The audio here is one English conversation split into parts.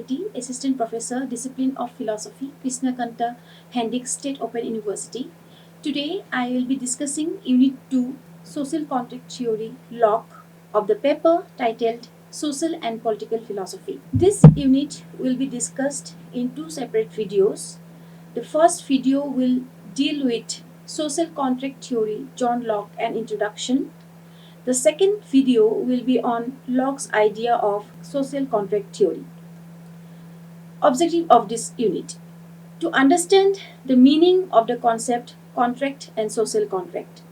Shetty, Assistant Professor, Discipline of Philosophy, Krishnakanta Hendix State Open University. Today I will be discussing Unit 2, Social Contract Theory, Locke, of the paper titled Social and Political Philosophy. This unit will be discussed in two separate videos. The first video will deal with Social Contract Theory, John Locke, and Introduction. The second video will be on Locke's idea of social contract theory. Objective of this unit: to understand the meaning of the concept contract and social contract,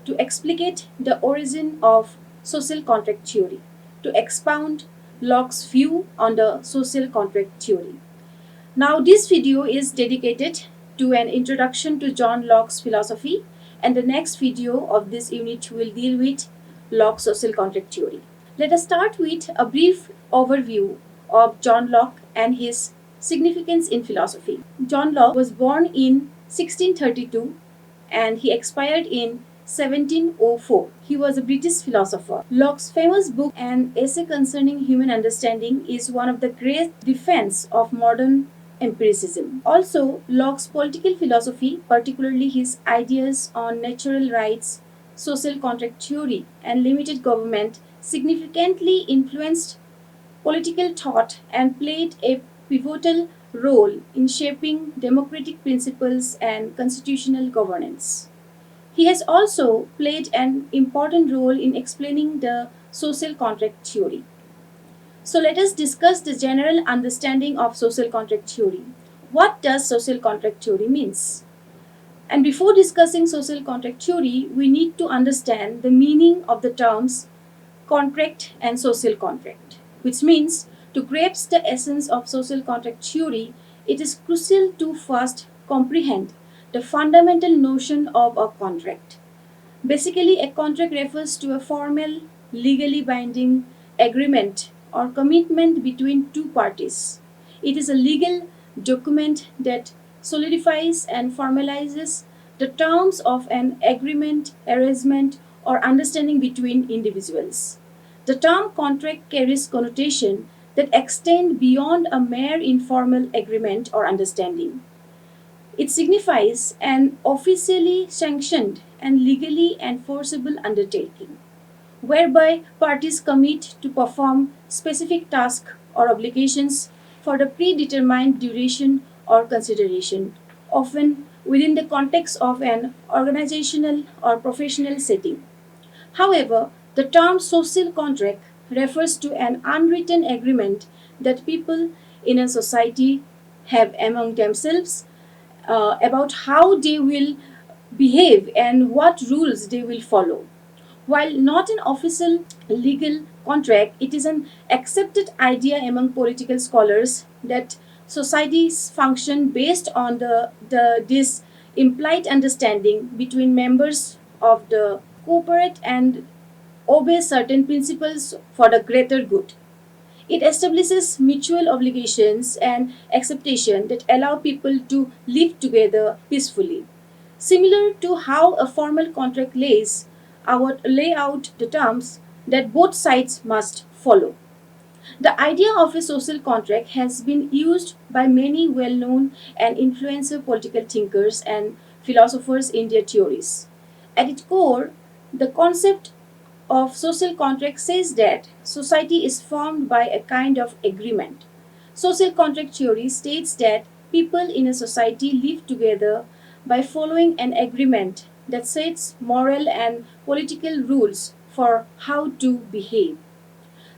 to explicate the origin of social contract theory, to expound Locke's view on the social contract theory. Now, this video is dedicated to an introduction to John Locke's philosophy, and the next video of this unit will deal with Locke's social contract theory. Let us start with a brief overview of John Locke and his significance in philosophy. John Locke was born in 1632 and he expired in 1704. He was a British philosopher. Locke's famous book, An Essay Concerning Human Understanding, is one of the great defense of modern empiricism. Also, Locke's political philosophy, particularly his ideas on natural rights, social contract theory, and limited government, significantly influenced political thought and played a pivotal role in shaping democratic principles and constitutional governance. He has also played an important role in explaining the social contract theory. So let us discuss the general understanding of social contract theory. What does social contract theory means? And before discussing social contract theory, we need to understand the meaning of the terms contract and social contract, which means to grasp the essence of social contract theory, it is crucial to first comprehend the fundamental notion of a contract. Basically, a contract refers to a formal, legally binding agreement or commitment between two parties. It is a legal document that solidifies and formalizes the terms of an agreement, arrangement, or understanding between individuals. The term contract carries connotation that extend beyond a mere informal agreement or understanding. It signifies an officially sanctioned and legally enforceable undertaking, whereby parties commit to perform specific tasks or obligations for the predetermined duration or consideration, often within the context of an organizational or professional setting. However, the term social contract refers to an unwritten agreement that people in a society have among themselves about how they will behave and what rules they will follow. While not an official legal contract, it is an accepted idea among political scholars that societies function based on this implied understanding between members of the cooperate and obey certain principles for the greater good. It establishes mutual obligations and acceptation that allow people to live together peacefully. Similar to how a formal contract lay out the terms that both sides must follow. The idea of a social contract has been used by many well known and influential political thinkers and philosophers in their theories. At its core, the concept of social contract says that society is formed by a kind of agreement. Social contract theory states that people in a society live together by following an agreement that sets moral and political rules for how to behave.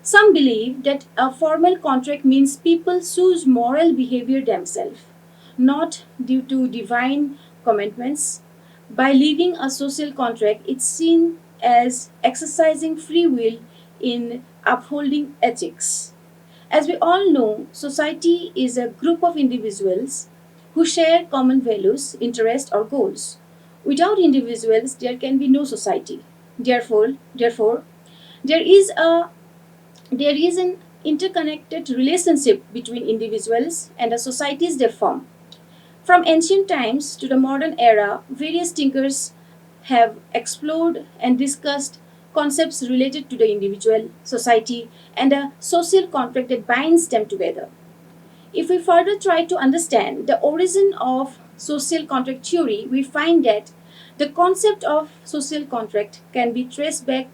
Some believe that a formal contract means people choose moral behavior themselves, not due to divine commandments. By living a social contract, it's seen as exercising free will in upholding ethics. As we all know, society is a group of individuals who share common values, interests, or goals. Without individuals, there can be no society. Therefore, there is a there is an interconnected relationship between individuals and the societies they form. From ancient times to the modern era, various thinkers have explored and discussed concepts related to the individual, society, and a social contract that binds them together. If we further try to understand the origin of social contract theory, we find that the concept of social contract can be traced back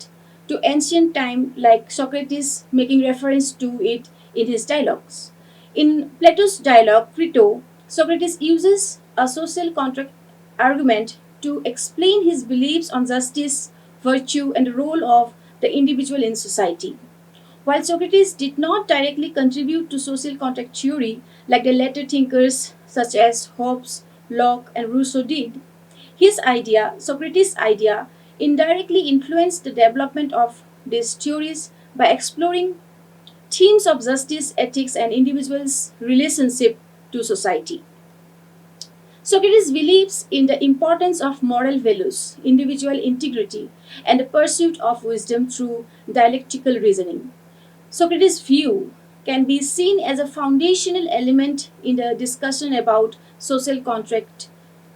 to ancient time, like Socrates making reference to it in his dialogues. In Plato's dialogue, Crito, Socrates uses a social contract argument to explain his beliefs on justice, virtue, and the role of the individual in society. While Socrates did not directly contribute to social contract theory like the later thinkers such as Hobbes, Locke, and Rousseau did, Socrates' idea, indirectly influenced the development of these theories by exploring themes of justice, ethics, and individuals' relationship to society. Socrates believes in the importance of moral values, individual integrity, and the pursuit of wisdom through dialectical reasoning. Socrates' view can be seen as a foundational element in the discussion about social contract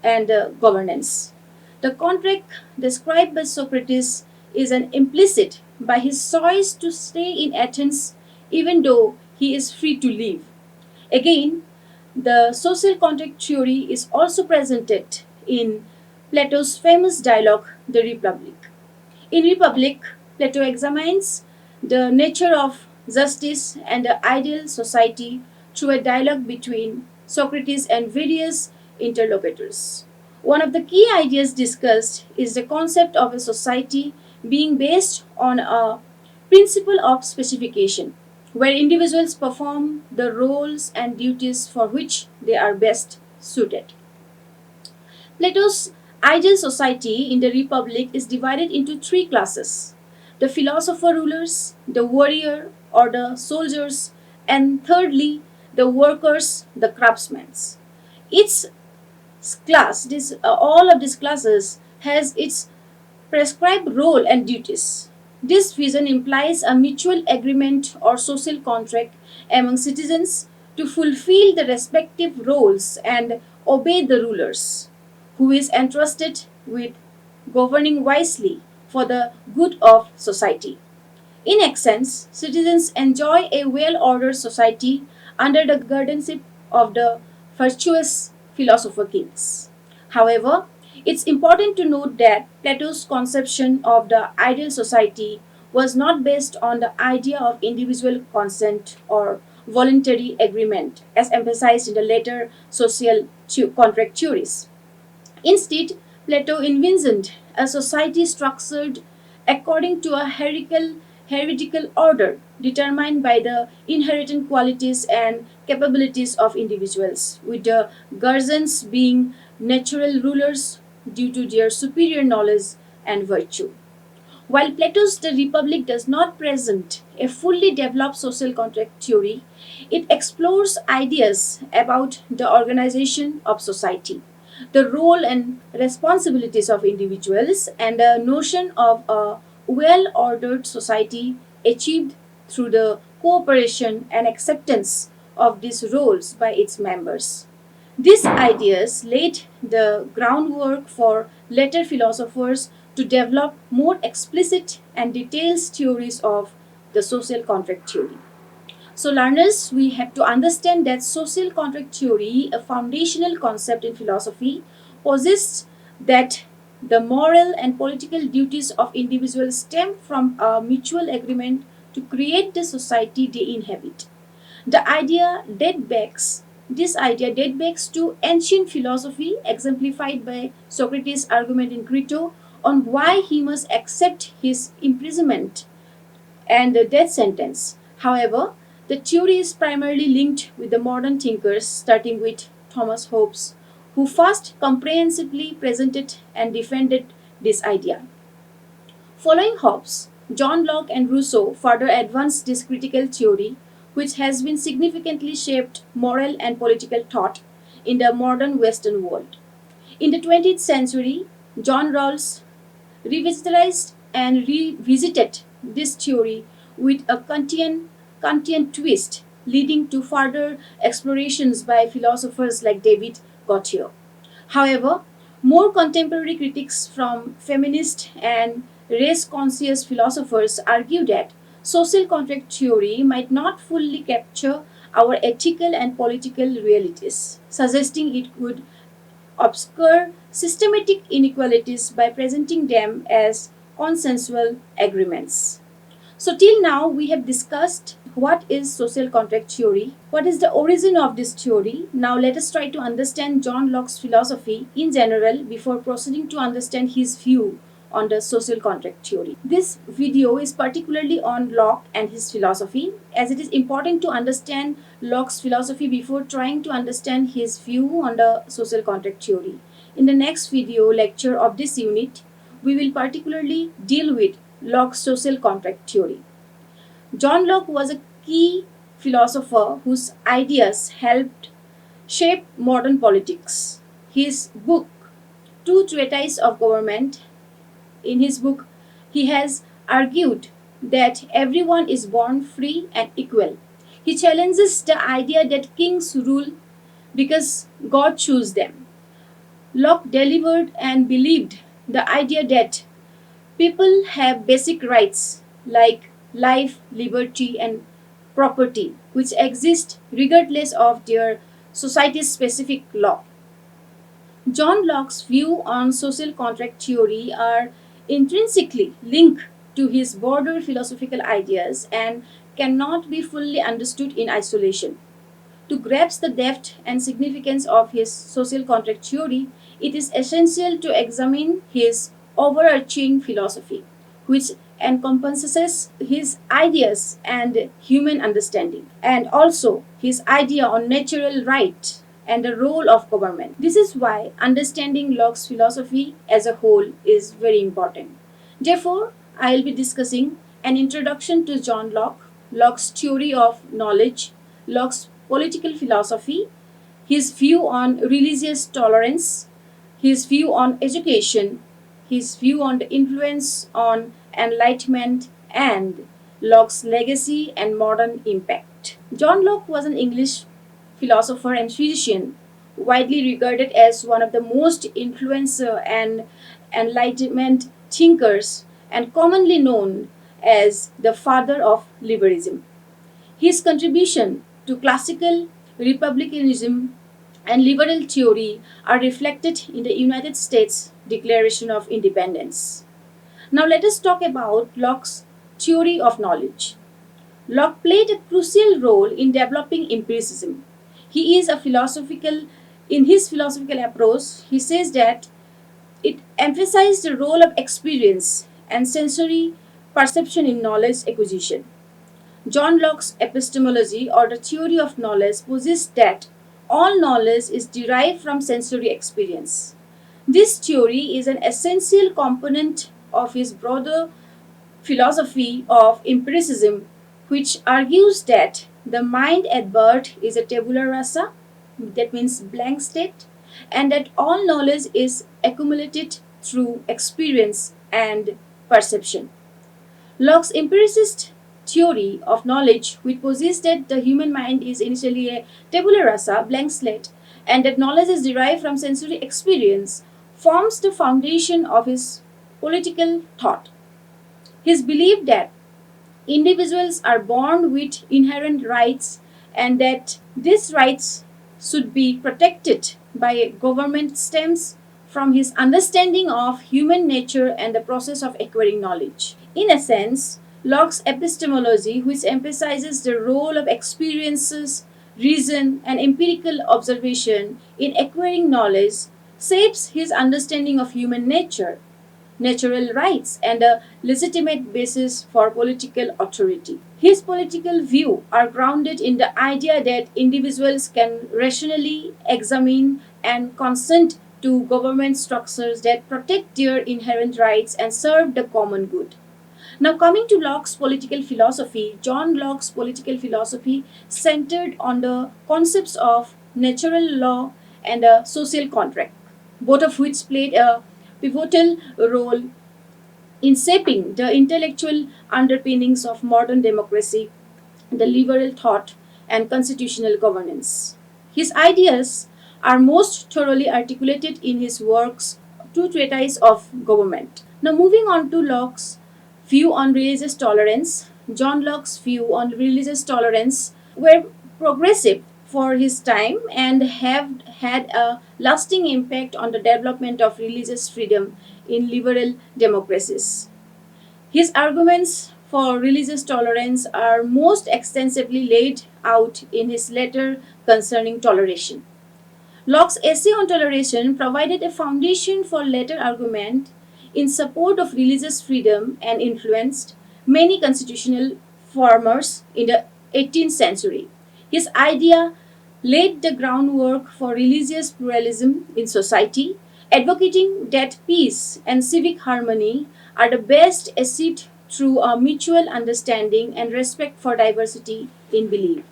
and governance. The contract described by Socrates is an implicit by his choice to stay in Athens even though he is free to leave. Again, the social contract theory is also presented in Plato's famous dialogue, The Republic. In Republic, Plato examines the nature of justice and the ideal society through a dialogue between Socrates and various interlocutors. One of the key ideas discussed is the concept of a society being based on a principle of specification, where individuals perform the roles and duties for which they are best suited. Plato's ideal society in the Republic is divided into three classes: the philosopher rulers, the warrior or the soldiers, and thirdly, the workers, the craftsmen. Each all of these classes has its prescribed role and duties. This vision implies a mutual agreement or social contract among citizens to fulfill the respective roles and obey the rulers, who is entrusted with governing wisely for the good of society. In essence, citizens enjoy a well ordered society under the guardianship of the virtuous philosopher kings. However, it's important to note that Plato's conception of the ideal society was not based on the idea of individual consent or voluntary agreement, as emphasized in the later social contract theories. Instead, Plato envisioned a society structured according to a hierarchical order determined by the inherent qualities and capabilities of individuals, with the guardians being natural rulers due to their superior knowledge and virtue. While Plato's The Republic does not present a fully developed social contract theory, it explores ideas about the organization of society, the role and responsibilities of individuals, and the notion of a well ordered society achieved through the cooperation and acceptance of these roles by its members. These ideas laid the groundwork for later philosophers to develop more explicit and detailed theories of the social contract theory. So, learners, we have to understand that social contract theory, a foundational concept in philosophy, posits that the moral and political duties of individuals stem from a mutual agreement to create the society they inhabit. The idea date backs this idea date backs to ancient philosophy, exemplified by Socrates' argument in Crito on why he must accept his imprisonment and the death sentence. However, the theory is primarily linked with the modern thinkers, starting with Thomas Hobbes, who first comprehensively presented and defended this idea. Following Hobbes, John Locke and Rousseau further advanced this critical theory, which has been significantly shaped moral and political thought in the modern Western world. In the 20th century, John Rawls revisited this theory with a Kantian twist, leading to further explorations by philosophers like David Gautier. However, more contemporary critics from feminist and race conscious philosophers argue that social contract theory might not fully capture our ethical and political realities, suggesting it could obscure systematic inequalities by presenting them as consensual agreements. So, till now, we have discussed what is social contract theory, what is the origin of this theory. Now, let us try to understand John Locke's philosophy in general before proceeding to understand his view on the social contract theory. This video is particularly on Locke and his philosophy, as it is important to understand Locke's philosophy before trying to understand his view on the social contract theory. In the next video lecture of this unit, we will particularly deal with Locke's social contract theory. John Locke was a key philosopher whose ideas helped shape modern politics. His book, Two Treatises of Government, in his book, he has argued that everyone is born free and equal. He challenges the idea that kings rule because God chose them. Locke delivered and believed the idea that people have basic rights like life, liberty, and property, which exist regardless of their society's specific law. John Locke's view on social contract theory are intrinsically linked to his broader philosophical ideas and cannot be fully understood in isolation. To grasp the depth and significance of his social contract theory, it is essential to examine his overarching philosophy, which encompasses his ideas and human understanding, and also his idea on natural right and the role of government. This is why understanding Locke's philosophy as a whole is very important. Therefore, I will be discussing an introduction to John Locke, Locke's theory of knowledge, Locke's political philosophy, his view on religious tolerance, his view on education, his view on the influence on enlightenment, and Locke's legacy and modern impact. John Locke was an English philosopher and physician, widely regarded as one of the most influential and enlightenment thinkers and commonly known as the father of liberalism. His contribution to classical republicanism and liberal theory are reflected in the United States Declaration of Independence. Now let us talk about Locke's theory of knowledge. Locke played a crucial role in developing empiricism. He is a philosophical in his philosophical approach, he says that it emphasized the role of experience and sensory perception in knowledge acquisition. John Locke's epistemology, or the theory of knowledge, posits that all knowledge is derived from sensory experience. This theory is an essential component of his broader philosophy of empiricism, which argues that the mind at birth is a tabula rasa, that means blank state, and that all knowledge is accumulated through experience and perception. Locke's empiricist theory of knowledge, which posits that the human mind is initially a tabula rasa, blank slate, and that knowledge is derived from sensory experience, forms the foundation of his political thought. His belief that individuals are born with inherent rights and that these rights should be protected by government stems from his understanding of human nature and the process of acquiring knowledge. In a sense, Locke's epistemology, which emphasizes the role of experiences, reason, and empirical observation in acquiring knowledge, shapes his understanding of human nature, natural rights, and a legitimate basis for political authority. His political views are grounded in the idea that individuals can rationally examine and consent to government structures that protect their inherent rights and serve the common good. Now, coming to Locke's political philosophy, John Locke's political philosophy centered on the concepts of natural law and a social contract, both of which played a pivotal role in shaping the intellectual underpinnings of modern democracy, the liberal thought, and constitutional governance. His ideas are most thoroughly articulated in his works, Two Treatises of Government. Now, moving on to Locke's view on religious tolerance, John Locke's view on religious tolerance were progressive for his time and have had a lasting impact on the development of religious freedom in liberal democracies. His arguments for religious tolerance are most extensively laid out in his letter concerning toleration. Locke's essay on toleration provided a foundation for later argument in support of religious freedom and influenced many constitutional formers in the 18th century. His idea laid the groundwork for religious pluralism in society, advocating that peace and civic harmony are the best achieved through a mutual understanding and respect for diversity in belief.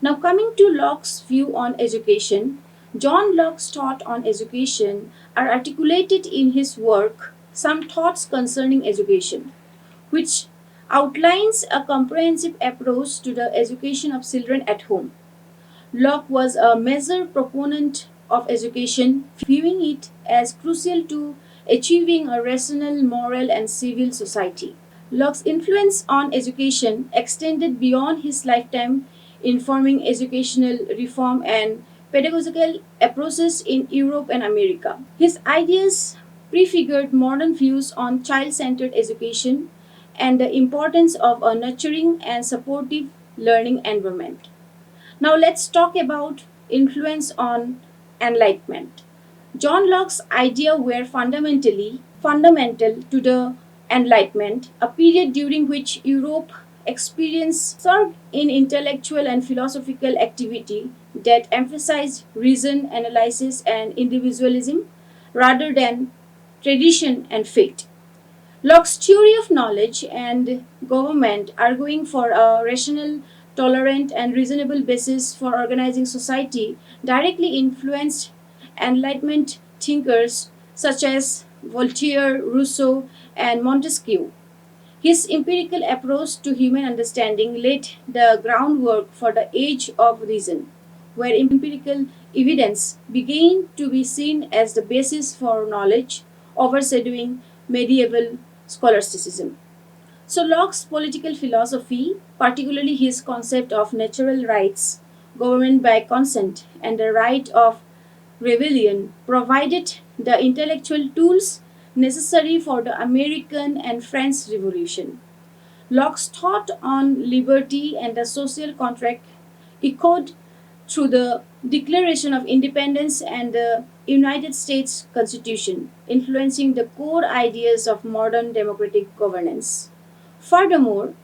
Now, coming to Locke's view on education, John Locke's thoughts on education are articulated in his work, Some Thoughts Concerning Education, which outlines a comprehensive approach to the education of children at home. Locke was a major proponent of education, viewing it as crucial to achieving a rational, moral, and civil society. Locke's influence on education extended beyond his lifetime, informing educational reform and pedagogical approaches in Europe and America. His ideas prefigured modern views on child centered education and the importance of a nurturing and supportive learning environment. Now let's talk about influence on enlightenment. John Locke's ideas were fundamentally fundamental to the Enlightenment, a period during which Europe experienced surge in intellectual and philosophical activity that emphasized reason, analysis, and individualism rather than tradition and faith. Locke's theory of knowledge and government, arguing for a rational, tolerant, and reasonable basis for organizing society, directly influenced Enlightenment thinkers such as Voltaire, Rousseau, and Montesquieu. His empirical approach to human understanding laid the groundwork for the age of reason, where empirical evidence began to be seen as the basis for knowledge, overshadowing medieval scholasticism. So, Locke's political philosophy, particularly his concept of natural rights, government by consent, and the right of rebellion, provided the intellectual tools necessary for the American and French Revolution. Locke's thought on liberty and the social contract echoed through the Declaration of Independence and the United States Constitution, influencing the core ideas of modern democratic governance. Furthermore,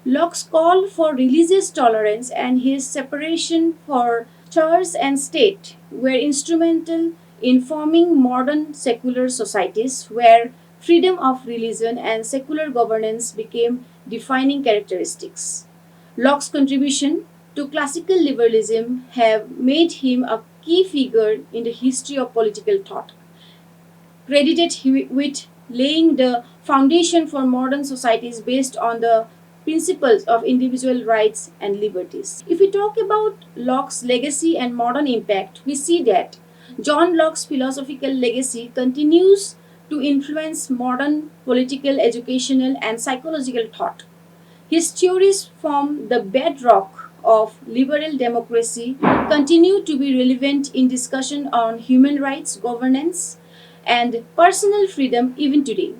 Locke's call for religious tolerance and his separation for church and state were instrumental in forming modern secular societies where freedom of religion and secular governance became defining characteristics. Locke's contribution to classical liberalism have made him a key figure in the history of political thought, credited with laying the foundation for modern societies based on the principles of individual rights and liberties. If we talk about Locke's legacy and modern impact, we see that John Locke's philosophical legacy continues to influence modern political, educational, and psychological thought. His theories form the bedrock of liberal democracy, continue to be relevant in discussion on human rights, governance, and personal freedom even today.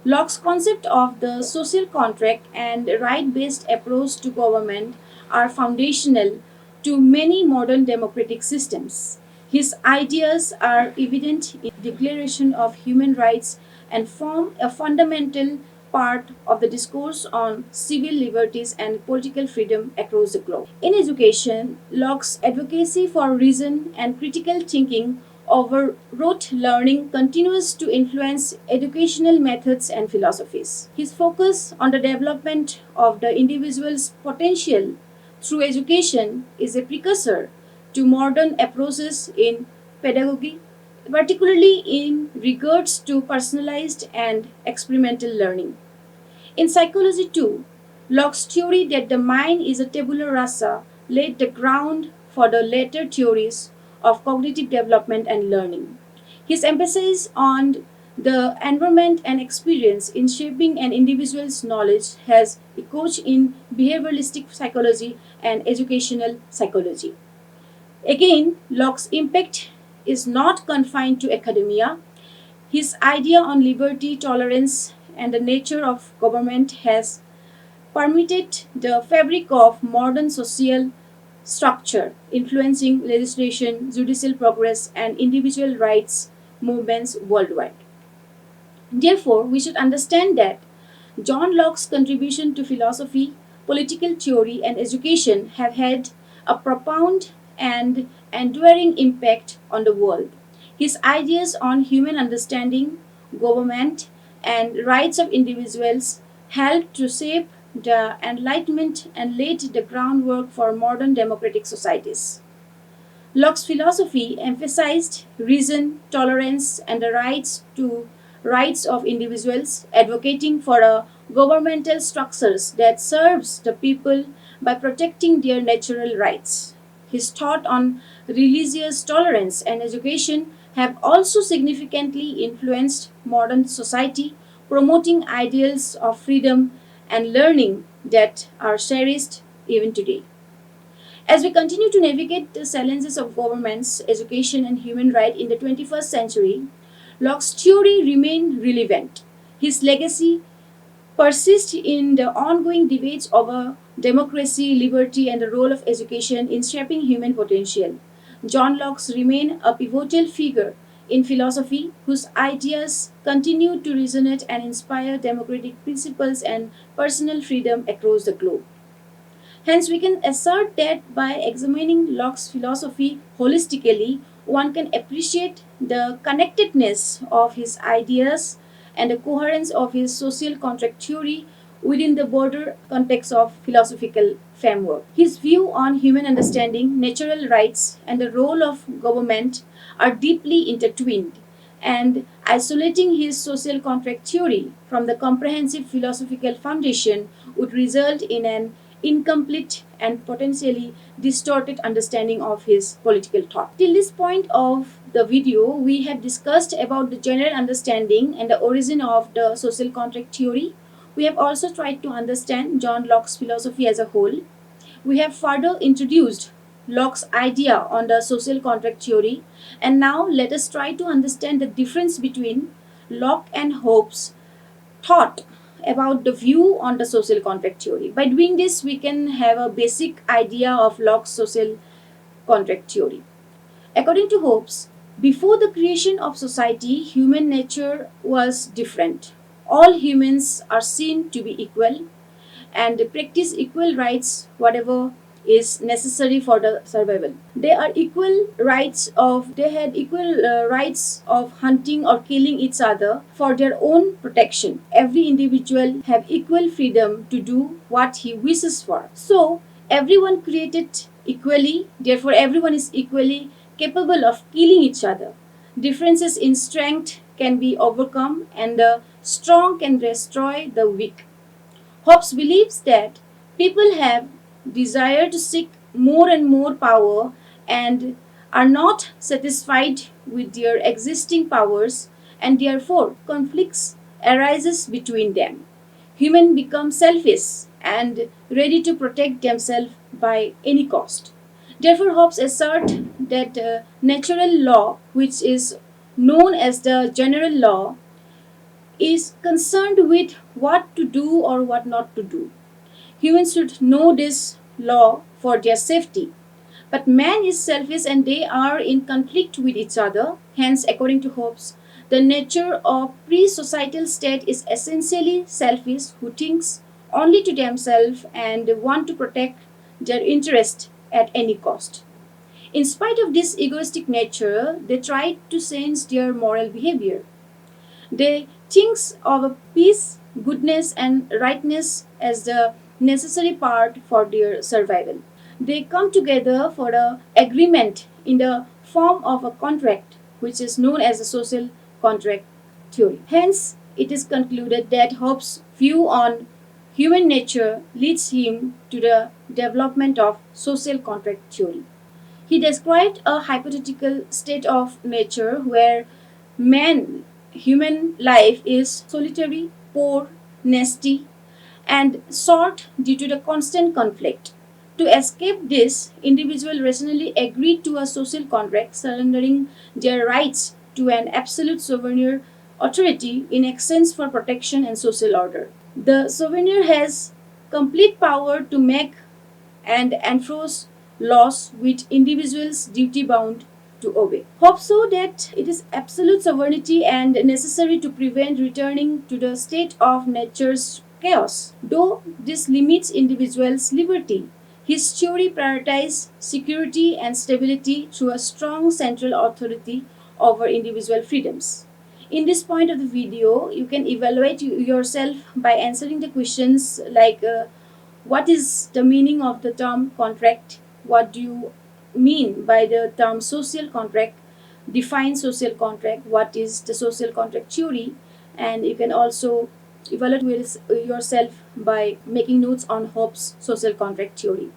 Locke's concept of the social contract and right based approach to government are foundational to many modern democratic systems. His ideas are evident in the Declaration of Human Rights and form a fundamental part of the discourse on civil liberties and political freedom across the globe. In education, Locke's advocacy for reason and critical thinking over rote learning continues to influence educational methods and philosophies. His focus on the development of the individual's potential through education is a precursor to modern approaches in pedagogy, particularly in regards to personalized and experimental learning. In psychology, too, Locke's theory that the mind is a tabula rasa laid the ground for the later theories of cognitive development and learning. His emphasis on The environment and experience in shaping an individual's knowledge has echoed in behavioralistic psychology and educational psychology. Again, Locke's impact is not confined to academia. His idea on liberty, tolerance, and the nature of government has permeated the fabric of modern social structure, influencing legislation, judicial progress, and individual rights movements worldwide. Therefore, we should understand that John Locke's contribution to philosophy, political theory, and education have had a profound and enduring impact on the world. His ideas on human understanding, government, and rights of individuals helped to shape the Enlightenment and laid the groundwork for modern democratic societies. Locke's philosophy emphasized reason, tolerance, and the rights of individuals, advocating for a governmental structures that serves the people by protecting their natural rights. His thought on religious tolerance and education have also significantly influenced modern society, promoting ideals of freedom and learning that are cherished even today. As we continue to navigate the challenges of governments, education, and human rights in the 21st century, Locke's theory remains relevant. His legacy persists in the ongoing debates over democracy, liberty, and the role of education in shaping human potential. John Locke remains a pivotal figure in philosophy whose ideas continue to resonate and inspire democratic principles and personal freedom across the globe. Hence, we can assert that by examining Locke's philosophy holistically, one can appreciate the connectedness of his ideas and the coherence of his social contract theory within the broader context of philosophical framework. His view on human understanding, natural rights, and the role of government are deeply intertwined, and isolating his social contract theory from the comprehensive philosophical foundation would result in an incomplete and potentially distorted understanding of his political thought. Till this point of the video, we have discussed about the general understanding and the origin of the social contract theory. We have also tried to understand John Locke's philosophy as a whole. We have further introduced Locke's idea on the social contract theory, and now let us try to understand the difference between Locke and Hobbes' thought about the view on the social contract theory. By doing this, we can have a basic idea of Locke's social contract theory. According to Hobbes, before the creation of society, human nature was different. All humans are seen to be equal and practice equal rights, whatever is necessary for the survival. They had equal rights of hunting or killing each other for their own protection. Every individual have equal freedom to do what he wishes for. So everyone created equally, therefore everyone is equally capable of killing each other. Differences in strength can be overcome and the strong can destroy the weak. Hobbes believes that people have desire to seek more and more power and are not satisfied with their existing powers, and therefore conflicts arises between them. Humans become selfish and ready to protect themselves by any cost. Therefore, Hobbes asserts that natural law, which is known as the general law, is concerned with what to do or what not to do. Humans should know this law for their safety. But man is selfish and they are in conflict with each other. Hence, according to Hobbes, the nature of pre-societal state is essentially selfish, who thinks only to themselves and want to protect their interest at any cost. In spite of this egoistic nature, they try to change their moral behavior. They think of peace, goodness, and rightness as the necessary part for their survival. They come together for an agreement in the form of a contract, which is known as the social contract theory. Hence, it is concluded that Hobbes' view on human nature leads him to the development of social contract theory. He described a hypothetical state of nature where man human life is solitary, poor, nasty, and sought due to the constant conflict. To escape this, individuals rationally agreed to a social contract, surrendering their rights to an absolute sovereign authority in exchange for protection and social order. The sovereign has complete power to make and enforce laws which individuals duty bound to obey. Hope so that it is absolute sovereignty and necessary to prevent returning to the state of nature's chaos. Though this limits individuals' liberty, his theory prioritizes security and stability through a strong central authority over individual freedoms. In this point of the video, you can evaluate yourself by answering the questions like what is the meaning of the term contract? What do you mean by the term social contract? Define social contract. What is the social contract theory? And you can also evaluate yourself by making notes on Hobbes' social contract theory.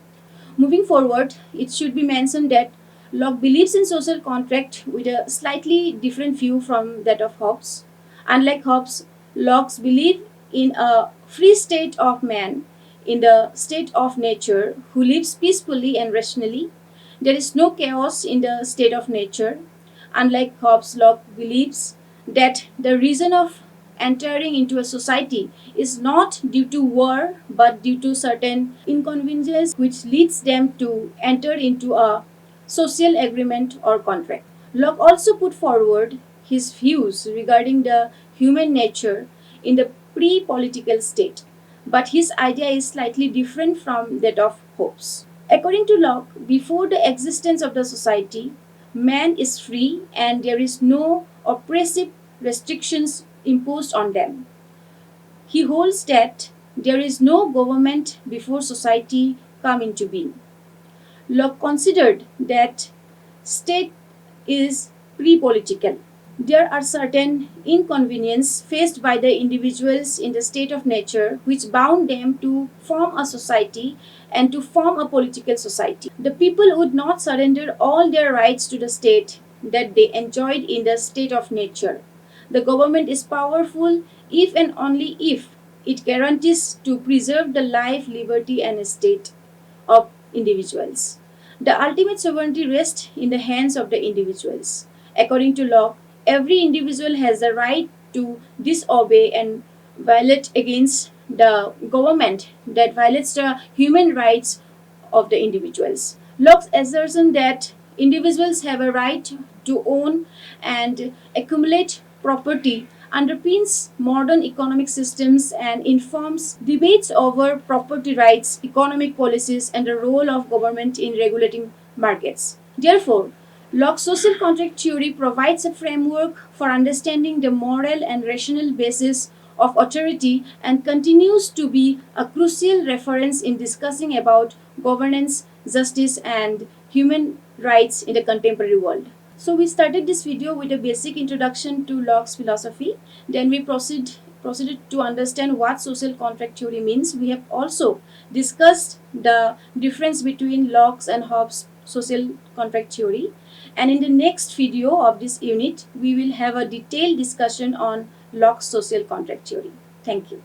Moving forward, it should be mentioned that Locke believes in social contract with a slightly different view from that of Hobbes. Unlike Hobbes, Locke's belief in a free state of man, in the state of nature, who lives peacefully and rationally. There is no chaos in the state of nature. Unlike Hobbes, Locke believes that the reason of entering into a society is not due to war but due to certain inconveniences which leads them to enter into a social agreement or contract. Locke also put forward his views regarding the human nature in the pre-political state, but his idea is slightly different from that of Hobbes. According to Locke, before the existence of the society, man is free and there is no oppressive restrictions imposed on them. He holds that there is no government before society come into being. Locke considered that state is pre-political. There are certain inconveniences faced by the individuals in the state of nature which bound them to form a society and to form a political society. The people would not surrender all their rights to the state that they enjoyed in the state of nature. The government is powerful if and only if it guarantees to preserve the life, liberty, and estate of individuals. The ultimate sovereignty rests in the hands of the individuals. According to Locke, every individual has the right to disobey and violate against the government that violates the human rights of the individuals. Locke's assertion that individuals have a right to own and accumulate property underpins modern economic systems and informs debates over property rights, economic policies, and the role of government in regulating markets. Therefore, Locke's social contract theory provides a framework for understanding the moral and rational basis of authority and continues to be a crucial reference in discussing about governance, justice, and human rights in the contemporary world. So we started this video with a basic introduction to Locke's philosophy. Then we proceeded to understand what social contract theory means. We have also discussed the difference between Locke's and Hobbes' social contract theory. And in the next video of this unit, we will have a detailed discussion on Locke's social contract theory. Thank you.